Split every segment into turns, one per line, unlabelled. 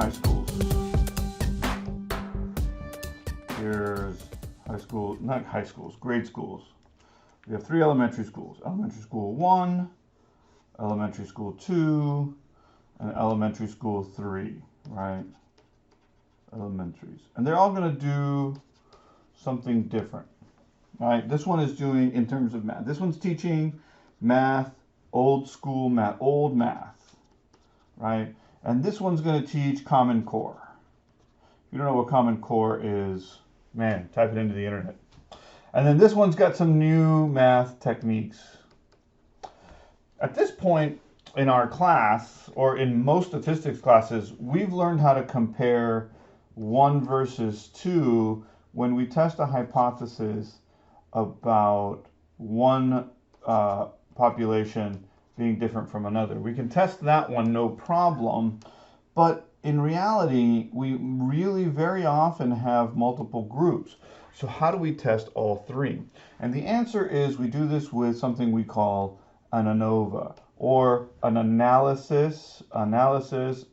high schools. Here's high school, not high schools, grade schools. We have 3 elementary schools. Elementary school 1, elementary school 2, and elementary school 3, right? Elementaries. And they're all going to do something different, right? This one is doing in terms of math. This one's teaching math, old school math, old math, right? And this one's going to teach Common Core. If you don't know what Common Core is, man, type it into the internet. And then this one's got some new math techniques. At this point in our class, or in most statistics classes, we've learned how to compare 1 versus 2 when we test a hypothesis about one population being different from another. We can test that one no problem, but in reality, we really very often have multiple groups. So how do we test all 3? And the answer is we do this with something we call an ANOVA, or an analysis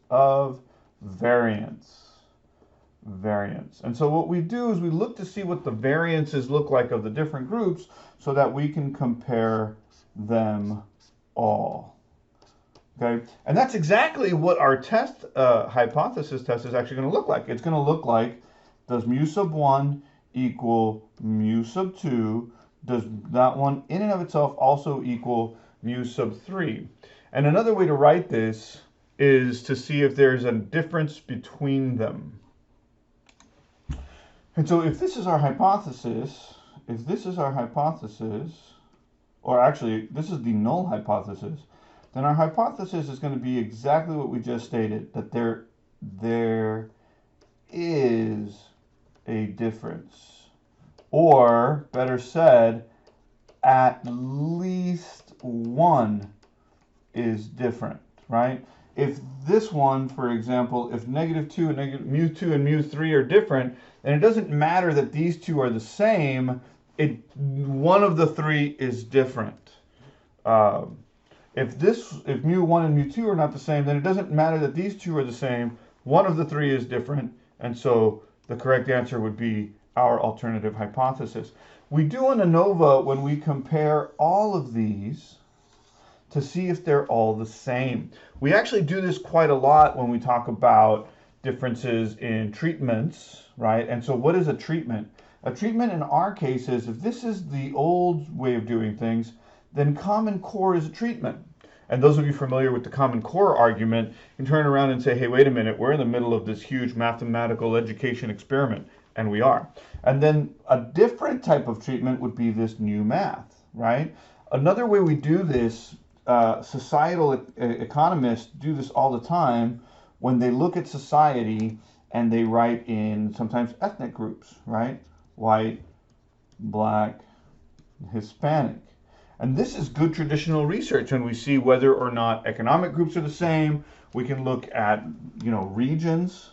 of variance. And so what we do is we look to see what the variances look like of the different groups so that we can compare them all. Okay, and that's exactly what our test, hypothesis test is actually going to look like. It's going to look like, does mu sub 1 equal mu sub 2? Does that one in and of itself also equal mu sub 3? And another way to write this is to see if there's a difference between them. And so if this is our hypothesis, or actually this is the null hypothesis, then our hypothesis is going to be exactly what we just stated, that there is a difference. Or, better said, at least one is different, right? If this one, for example, if -2 and mu 2 and mu 3 are different, then it doesn't matter that these two are the same. One of the 3 is different. If mu 1 and mu 2 are not the same, then it doesn't matter that these two are the same. One of the 3 is different, and so the correct answer would be our alternative hypothesis. We do an ANOVA when we compare all of these to see if they're all the same. We actually do this quite a lot when we talk about differences in treatments, right? And so what is a treatment? A treatment in our case is, if this is the old way of doing things, then Common Core is a treatment. And those of you familiar with the Common Core argument can turn around and say, hey, wait a minute, we're in the middle of this huge mathematical education experiment, and we are. And then a different type of treatment would be this new math, right? Another way we do this, societal economists do this all the time when they look at society and they write in sometimes ethnic groups, right? White, black, Hispanic. And this is good traditional research, and we see whether or not economic groups are the same. We can look at, regions,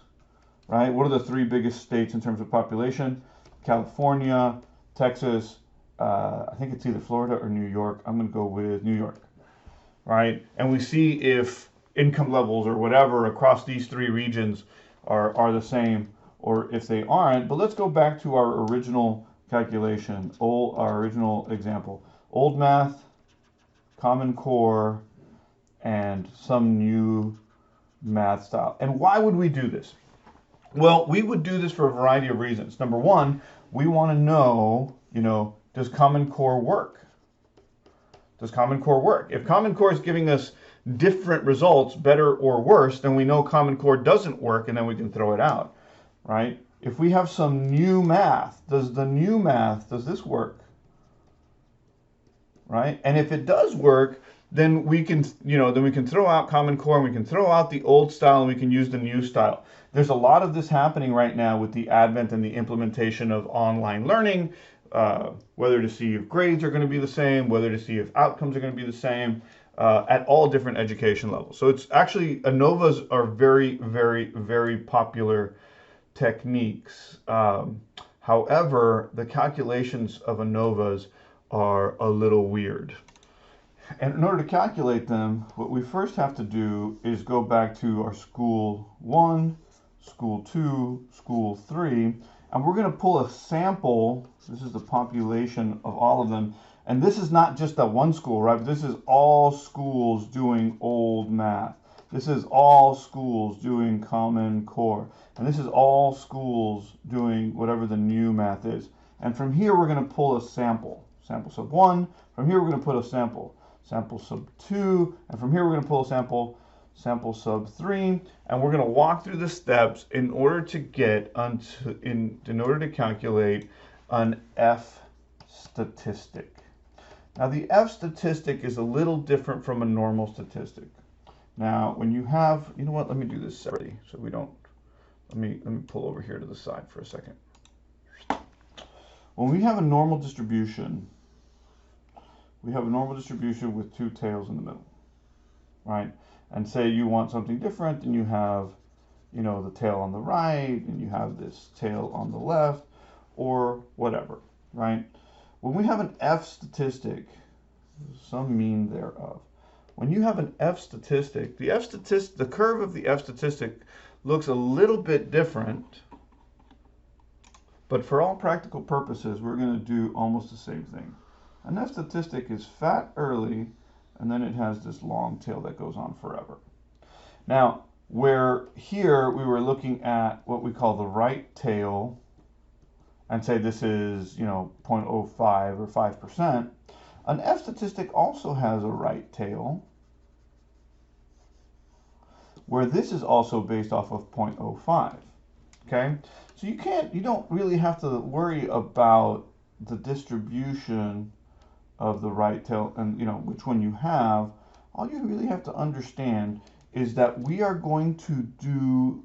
right? What are the 3 biggest states in terms of population? California, Texas, I think it's either Florida or New York. I'm going to go with New York, right? And we see if income levels or whatever across these 3 regions are the same, or if they aren't. But let's go back to our original calculation, our original example. Old math, Common Core, and some new math style. And why would we do this? Well, we would do this for a variety of reasons. Number one, we want to know, does Common Core work? Does Common Core work? If Common Core is giving us different results, better or worse, then we know Common Core doesn't work, and then we can throw it out, right? If we have some new math, does this work? Right? And if it does work, then we can, throw out Common Core, and we can throw out the old style, and we can use the new style. There's a lot of this happening right now with the advent and the implementation of online learning, whether to see if grades are going to be the same, whether to see if outcomes are going to be the same, at all different education levels. So it's actually, ANOVAs are very, very, very popular techniques. However, the calculations of ANOVAs are a little weird. And in order to calculate them, what we first have to do is go back to our school 1 school 2, school 3, and we're going to pull a sample. This is the population of all of them. And this is not just that one school, right? But this is all schools doing old math. This is all schools doing Common Core. And this is all schools doing whatever the new math is. And from here, we're going to pull a sample. Sample sub 1. From here, we're going to put a sample. Sample sub 2. And from here, we're going to pull a sample. Sample sub 3. And we're going to walk through the steps in order to get in order to calculate an F statistic. Now, the F statistic is a little different from a normal statistic. Now, when you have, you know what, let me do this separately so we don't, let me pull over here to the side for a second. When we have a normal distribution, we have a normal distribution with two tails in the middle, right? And say you want something different and you have, you know, the tail on the right and you have this tail on the left or whatever, right? When we have an F statistic, some mean thereof. When you have an F statistic, the curve of the F statistic looks a little bit different, but for all practical purposes, we're going to do almost the same thing. An F statistic is fat early, and then it has this long tail that goes on forever. Now, where here we were looking at what we call the right tail, and say this is, you know, 0.05 or 5%, an F statistic also has a right tail, where this is also based off of 0.05, okay? So you don't really have to worry about the distribution of the right tail and, you know, which one you have. All you really have to understand is that we are going to do,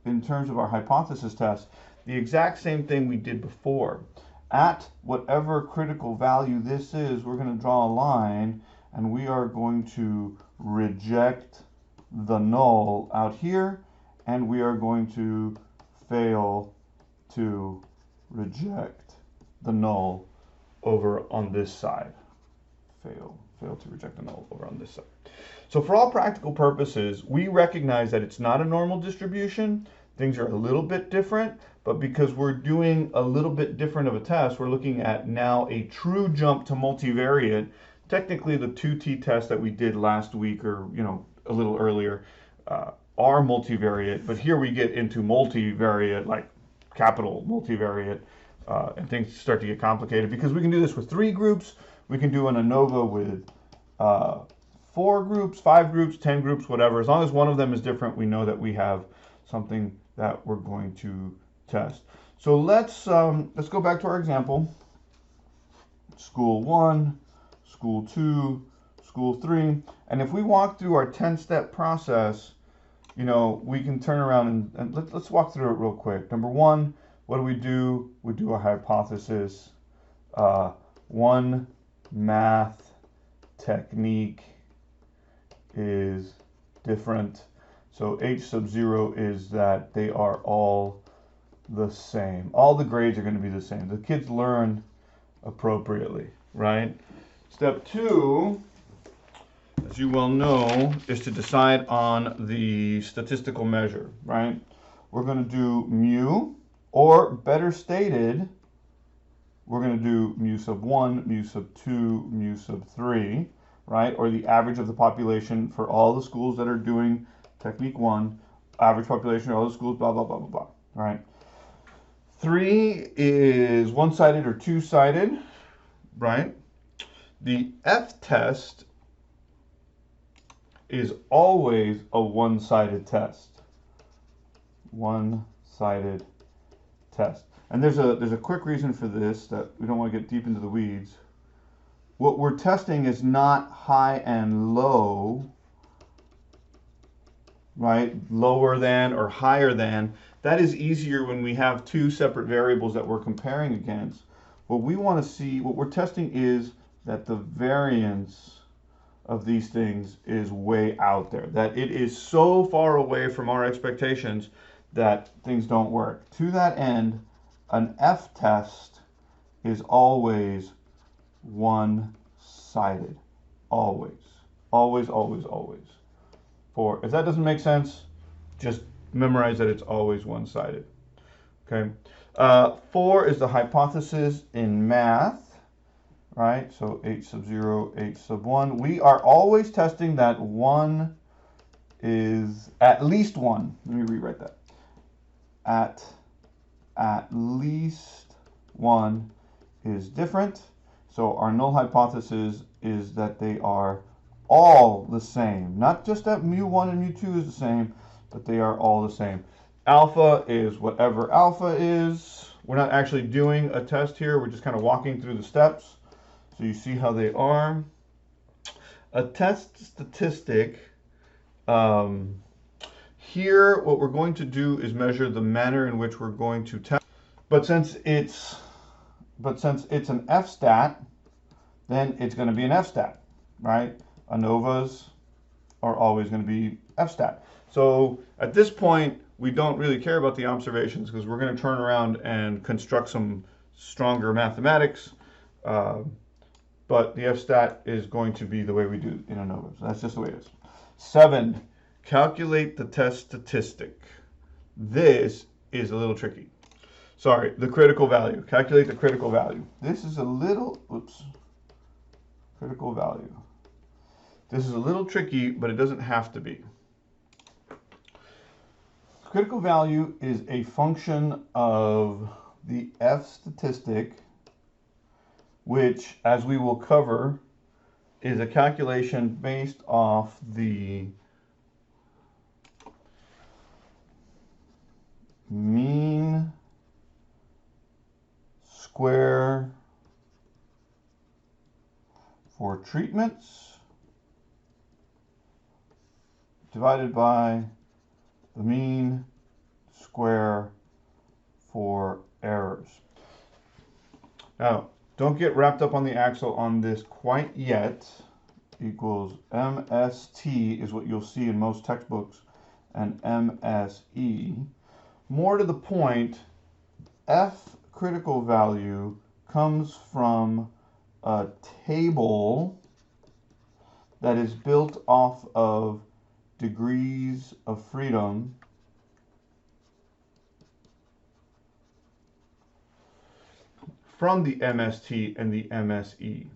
in terms of our hypothesis test, the exact same thing we did before. At whatever critical value this is, we're going to draw a line and we are going to reject the null out here, and we are going to fail to reject the null over on this side. Fail to reject the null over on this side. So for all practical purposes, we recognize that it's not a normal distribution. Things are a little bit different, but because we're doing a little bit different of a test, we're looking at now a true jump to multivariate. Technically, the 2T test that we did last week, or, you know, a little earlier, are multivariate, but here we get into multivariate, like capital multivariate, and things start to get complicated because we can do this with 3 groups. We can do an ANOVA with 4 groups, 5 groups, 10 groups, whatever. As long as one of them is different, we know that we have something that we're going to test. So let's go back to our example. School 1, school 2, school 3, and if we walk through our 10-step process, you know, we can turn around and let's walk through it real quick. Number 1, what do? We do a hypothesis. One math technique is different. So H sub 0 is that they are all the same. All the grades are going to be the same. The kids learn appropriately, right? Step 2, as you well know, is to decide on the statistical measure, right? We're going to do mu, or better stated, we're going to do mu sub 1, mu sub 2, mu sub 3, right? Or the average of the population for all the schools that are doing technique 1, average population of all the schools, blah, blah, blah, blah, blah, right? 3 is one-sided or two-sided, right? The F test is always a one-sided test. One-sided test. And there's a quick reason for this that we don't want to get deep into the weeds. What we're testing is not high and low, right? Lower than or higher than. That is easier when we have 2 separate variables that we're comparing against. What we want to see, what we're testing is that the variance of these things is way out there, that it is so far away from our expectations that things don't work. To that end, an F test is always one-sided. Always. Always, always, always. If that doesn't make sense, just memorize that it's always one-sided. Okay. 4 is the hypothesis in math, right? So h sub 0, h sub 1. We are always testing that 1 is at least 1. Let me rewrite that. At least 1 is different. So our null hypothesis is that they are all the same. Not just that mu1 and mu2 is the same, but they are all the same. Alpha is whatever alpha is. We're not actually doing a test here. We're just kind of walking through the steps. So you see how they are. A test statistic. Here, what we're going to do is measure the manner in which we're going to test. But since it's an Fstat, then it's going to be an Fstat, right? ANOVAs are always going to be Fstat. So at this point, we don't really care about the observations because we're going to turn around and construct some stronger mathematics. But the Fstat is going to be the way we do in ANOVAs. That's just the way it is. 7, calculate the test statistic. This is a little tricky. Sorry, the critical value. Calculate the critical value. This is a little, critical value. This is a little tricky, but it doesn't have to be. Critical value is a function of the F statistic, which, as we will cover, is a calculation based off the mean square for treatments divided by the mean square for errors. Now, don't get wrapped up on the axle on this quite yet. Equals MST is what you'll see in most textbooks, and MSE. More to the point, F critical value comes from a table that is built off of degrees of freedom from the MST and the MSE.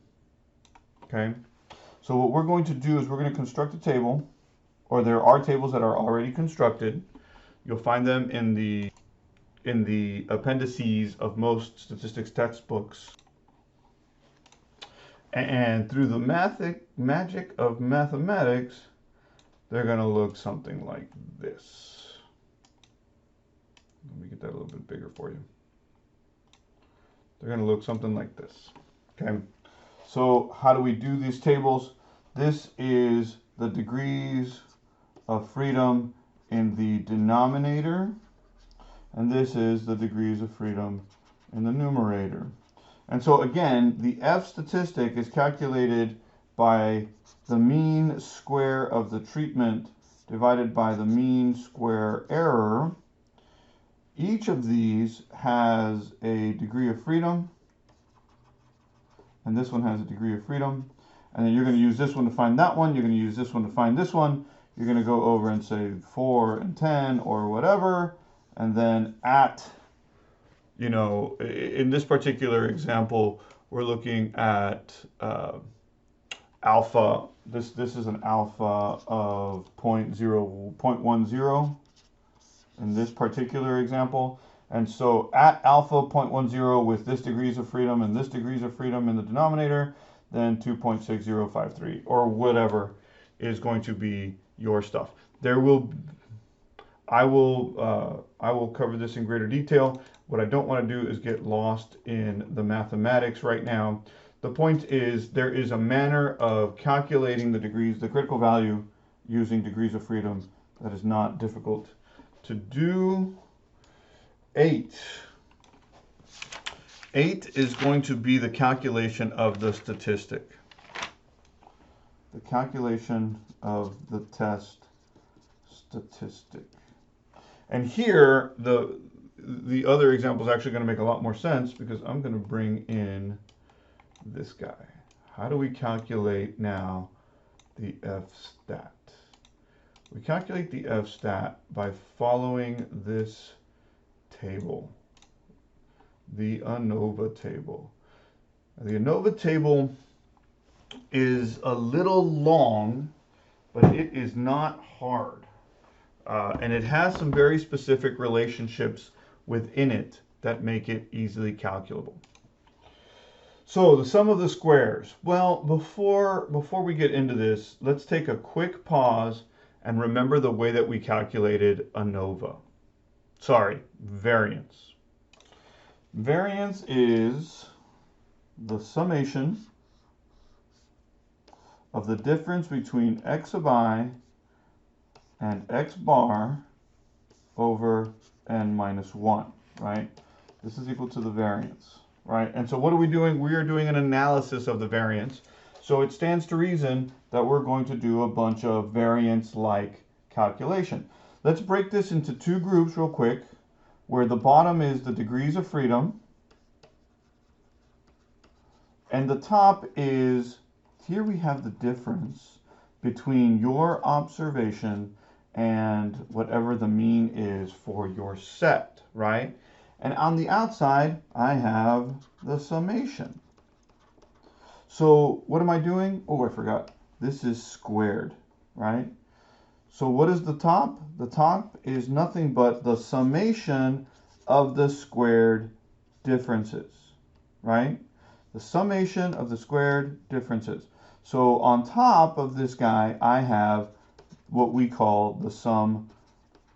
Okay, so what we're going to do is we're going to construct a table, or there are tables that are already constructed. You'll find them in the appendices of most statistics textbooks. And through the magic of mathematics, they're going to look something like this. Let me get that a little bit bigger for you. They're going to look something like this. Okay. So how do we do these tables? This is the degrees of freedom in the denominator, and this is the degrees of freedom in the numerator. And so again, the F statistic is calculated by the mean square of the treatment divided by the mean square error. Each of these has a degree of freedom, and this one has a degree of freedom. And then you're going to use this one to find that one. You're going to use this one to find this one. You're going to go over and say 4 and 10 or whatever. And then at, you know, in this particular example, we're looking at alpha. This is an alpha of 0.10 in this particular example. And so at alpha 0.10 with this degrees of freedom and this degrees of freedom in the denominator, then 2.6053 or whatever is going to be your stuff. I will cover this in greater detail. What I don't want to do is get lost in the mathematics right now. The point is there is a manner of calculating the degrees, the critical value, using degrees of freedom that is not difficult to do. 8 is going to be the calculation of the statistic. The calculation of the test statistic. And here, the other example is actually going to make a lot more sense because I'm going to bring in this guy. How do we calculate now the Fstat? We calculate the Fstat by following this table, the ANOVA table. The ANOVA table is a little long, but it is not hard. And it has some very specific relationships within it that make it easily calculable. So the sum of the squares. Well, before we get into this, let's take a quick pause and remember the way that we calculated ANOVA. Sorry, variance. Variance is the summation of the difference between x of I and x bar over n minus 1, right? This is equal to the variance, right? And so what are we doing? We are doing an analysis of the variance. So it stands to reason that we're going to do a bunch of variance-like calculation. Let's break this into two groups real quick, where the bottom is the degrees of freedom, and the top is, here we have the difference between your observation and whatever the mean is for your set, right? And on the outside, I have the summation. So what am I doing? Oh, I forgot. This is squared, right? So what is the top? The top is nothing but the summation of the squared differences, right? The summation of the squared differences. So on top of this guy, I have what we call the sum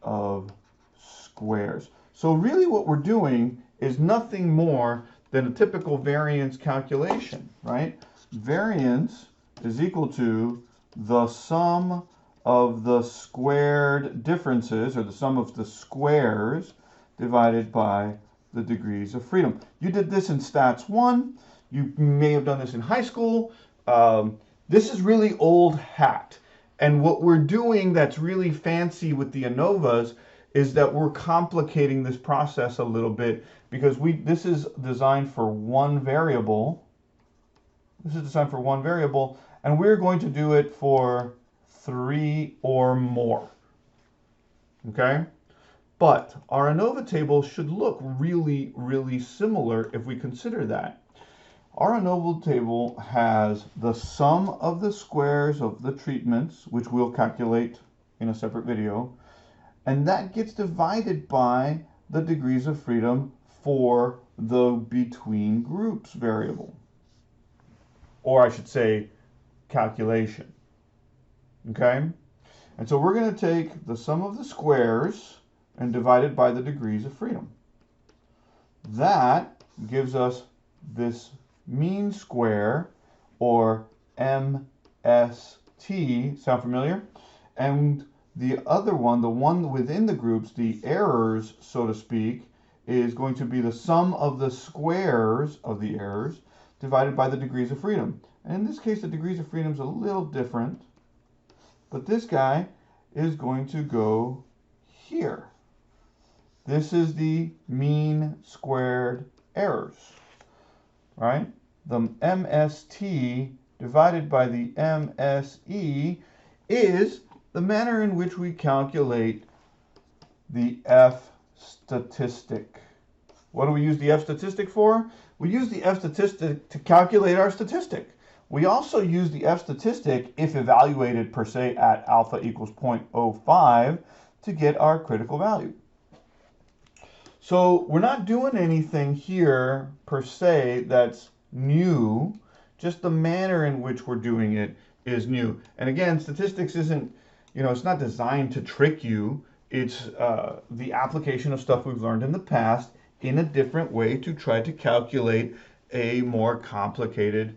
of squares. So really what we're doing is nothing more than a typical variance calculation, right? Variance is equal to the sum of the squared differences, or the sum of the squares, divided by the degrees of freedom. You did this in Stats 1. You may have done this in high school. This is really old hat. And what we're doing that's really fancy with the ANOVAs is that we're complicating this process a little bit, because this is designed for one variable. This is designed for one variable, and we're going to do it for 3 or more. Okay? But our ANOVA table should look really, really similar if we consider that. Our ANOVA table has the sum of the squares of the treatments, which we'll calculate in a separate video, and that gets divided by the degrees of freedom for the between groups variable. Or I should say calculation. Okay? And so we're going to take the sum of the squares and divide it by the degrees of freedom. That gives us this mean square, or MST. Sound familiar? And the other one, the one within the groups, the errors, so to speak, is going to be the sum of the squares of the errors divided by the degrees of freedom. And in this case, the degrees of freedom is a little different, but this guy is going to go here. This is the mean squared errors, right? The MST divided by the MSE is the manner in which we calculate the F statistic. What do we use the F statistic for? We use the F statistic to calculate our statistic. We also use the F statistic, if evaluated per se at alpha equals 0.05, to get our critical value. So we're not doing anything here per se that's new, just the manner in which we're doing it is new. And again, statistics isn't, it's not designed to trick you. It's the application of stuff we've learned in the past in a different way to try to calculate a more complicated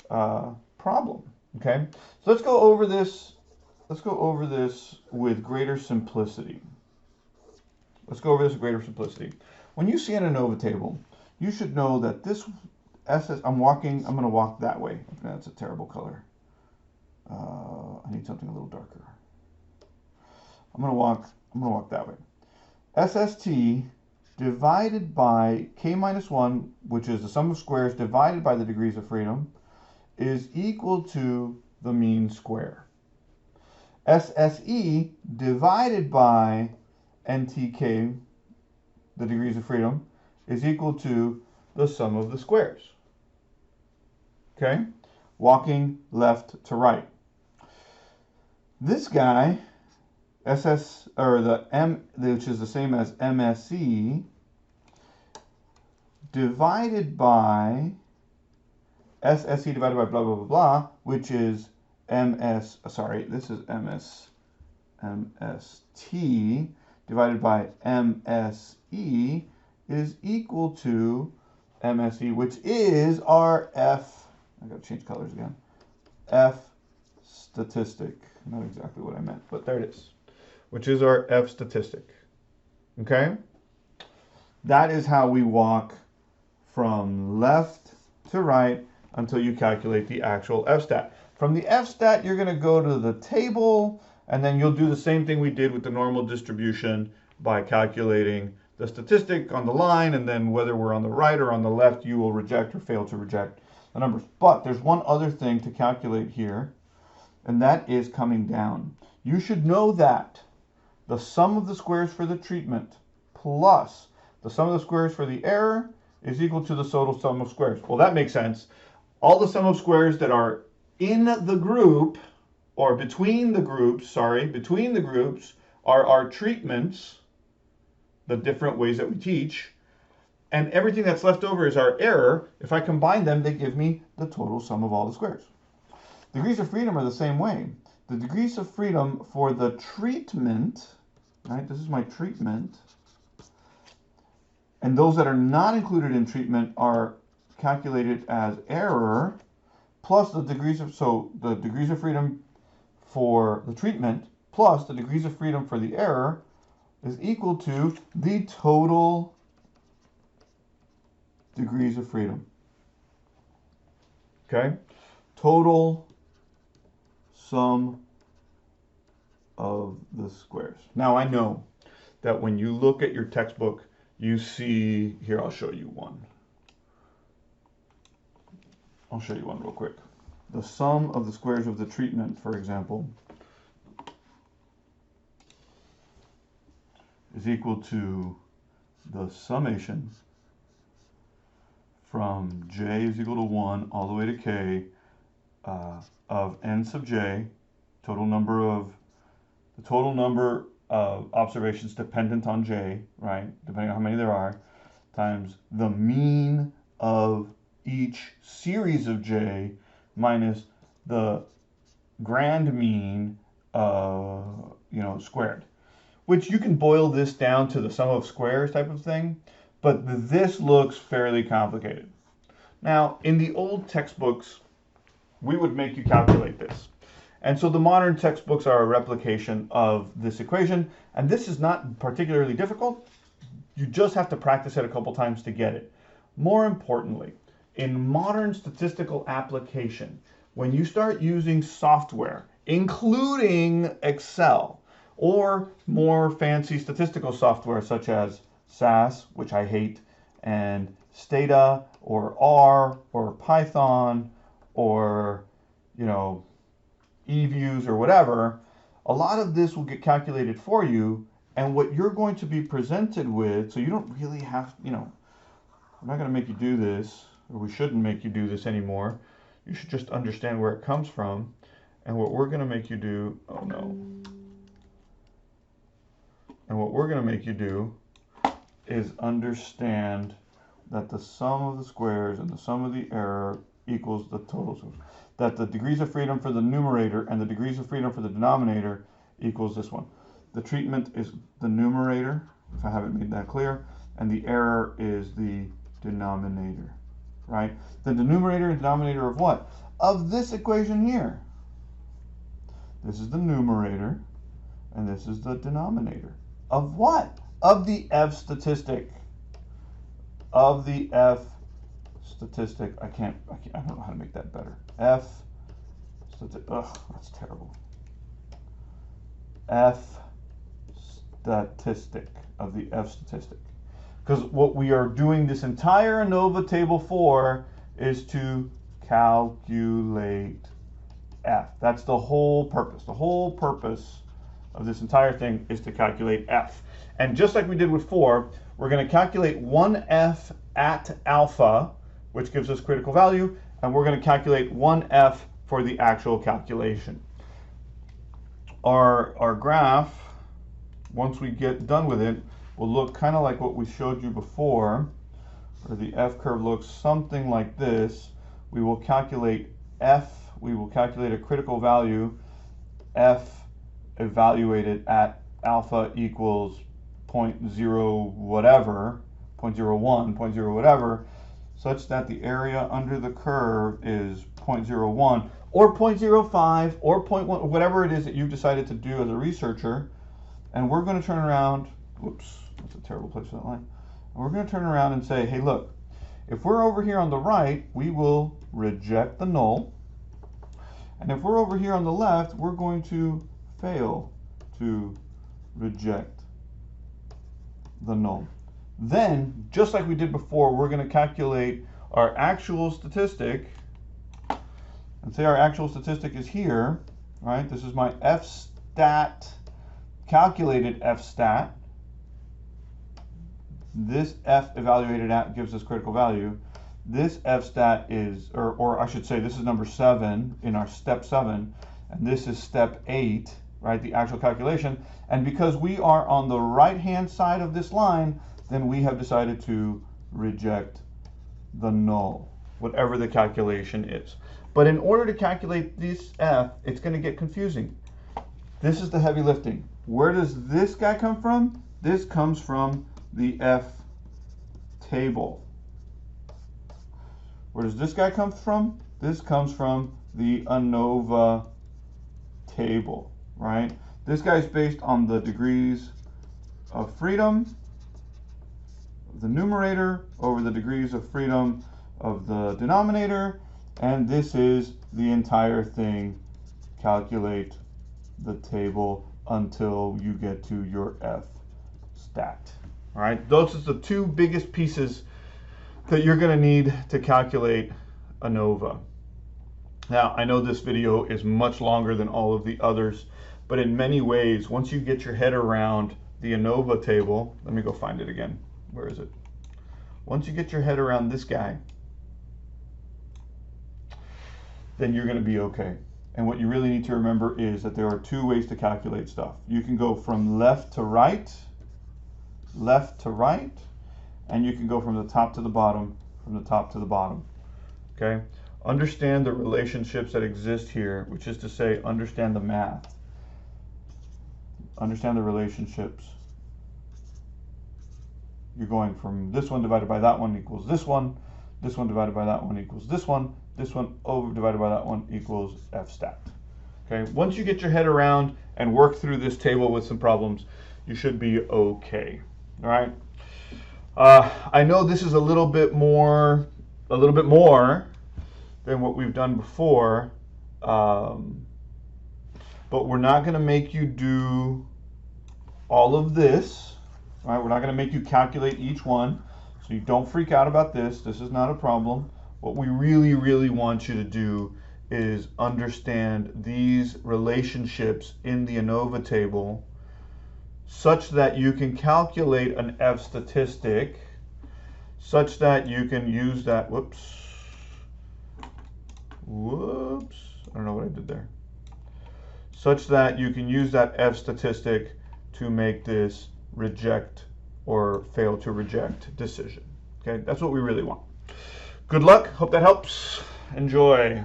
problem. Okay, so let's go over this. Let's go over this with greater simplicity. When you see an ANOVA table, you should know that this I'm going to walk that way. That's a terrible color. I need something a little darker. I'm going to walk that way. SST divided by k minus 1, which is the sum of squares divided by the degrees of freedom, is equal to the mean square. SSE divided by NTK, the degrees of freedom, is equal to the sum of the squares. Okay? Walking left to right. This guy, SS, or the M, which is the same as MSE, divided by SSE divided by blah, blah, blah, blah, which is this is MST divided by MSE is equal to MSE, which is our F, I gotta change colors again, F statistic. Not exactly what I meant, but there it is, which is our F statistic. Okay? That is how we walk from left to right until you calculate the actual Fstat. From the Fstat, you're going to go to the table, and then you'll do the same thing we did with the normal distribution by calculating the statistic on the line, and then whether we're on the right or on the left, you will reject or fail to reject the numbers. But there's one other thing to calculate here, and that is coming down. You should know that the sum of the squares for the treatment plus the sum of the squares for the error is equal to the total sum of squares. Well, that makes sense. All the sum of squares that are in the group, or between the groups, are our treatments, the different ways that we teach, and everything that's left over is our error. If I combine them, they give me the total sum of all the squares. Degrees of freedom are the same way. The degrees of freedom for the treatment, right, this is my treatment, and those that are not included in treatment are calculated as error, plus the degrees of, so the degrees of freedom for the treatment plus the degrees of freedom for the error is equal to the total degrees of freedom. Okay? Total sum of the squares. Now I know that when you look at your textbook, you see, here I'll show you one. I'll show you one real quick. The sum of the squares of the treatment, for example, is equal to the summation from j is equal to 1 all the way to k of n sub j, the total number of observations dependent on j, right, depending on how many there are, times the mean of each series of j minus the grand mean, squared. Which you can boil this down to the sum of squares type of thing, but this looks fairly complicated. Now, in the old textbooks, we would make you calculate this. And so the modern textbooks are a replication of this equation, and this is not particularly difficult. You just have to practice it a couple times to get it. More importantly, in modern statistical application, when you start using software, including Excel, or more fancy statistical software such as SAS, which I hate, and Stata, or R, or Python, or, eViews, or whatever, a lot of this will get calculated for you, and what you're going to be presented with, so you don't really have, we're not going to make you do this, or we shouldn't make you do this anymore. You should just understand where it comes from, and what we're going to make you do, oh no. And what we're going to make you do is understand that the sum of the squares and the sum of the error equals the total sum. That the degrees of freedom for the numerator and the degrees of freedom for the denominator equals this one. The treatment is the numerator, if I haven't made that clear, and the error is the denominator, right? The numerator and denominator of what? Of this equation here. This is the numerator, and this is the denominator. Of what? Of the F statistic. Of the F statistic. I don't know how to make that better. F statistic. Ugh, that's terrible. F statistic. Of the F statistic. Because what we are doing this entire ANOVA table for is to calculate f. That's the whole purpose. The whole purpose of this entire thing is to calculate f. And just like we did with 4, we're going to calculate 1f at alpha, which gives us critical value, and we're going to calculate 1f for the actual calculation. Our graph, once we get done with it, will look kind of like what we showed you before, where the f curve looks something like this. We will calculate f, we will calculate a critical value, f evaluated at alpha equals 0.0 whatever, 0.01, 0.0 whatever, such that the area under the curve is 0.01 or 0.05 or 0.1, whatever it is that you've decided to do as a researcher. And we're going to turn around, whoops, that's a terrible place for that line. And we're going to turn around and say, hey, look, if we're over here on the right, we will reject the null. And if we're over here on the left, we're going to fail to reject the null. Then, just like we did before, we're going to calculate our actual statistic. And say our actual statistic is here, right? This is my Fstat, calculated Fstat. This f evaluated at gives us critical value. This Fstat is, or I should say, this is number 7 in our step 7, and this is step 8, right? The actual calculation. And because we are on the right-hand side of this line, then we have decided to reject the null, whatever the calculation is. But in order to calculate this f, it's going to get confusing. This is the heavy lifting. Where does this guy come from? This comes from the f table. Where does this guy come from? This comes from the ANOVA table, right? This guy is based on the degrees of freedom, the numerator, over the degrees of freedom of the denominator, and this is the entire thing. Calculate the table until you get to your Fstat. All right, those are the two biggest pieces that you're going to need to calculate ANOVA. Now, I know this video is much longer than all of the others, but in many ways, once you get your head around the ANOVA table, let me go find it again. Where is it? Once you get your head around this guy, then you're going to be okay. And what you really need to remember is that there are two ways to calculate stuff. You can go from left to right, and you can go from the top to the bottom, okay? Understand the relationships that exist here, which is to say, understand the math. Understand the relationships. You're going from this one divided by that one equals this one divided by that one equals this one over divided by that one equals Fstat. Okay, once you get your head around and work through this table with some problems, you should be okay. All right. I know this is a little bit more than what we've done before, but we're not going to make you do all of this. All right, we're not going to make you calculate each one, so you don't freak out about this. This is not a problem. What we really, really want you to do is understand these relationships in the ANOVA table such that you can calculate an F statistic, such that you can use that, whoops, I don't know what I did there, such that you can use that F statistic to make this reject or fail to reject decision. Okay, that's what we really want. Good luck, hope that helps. Enjoy.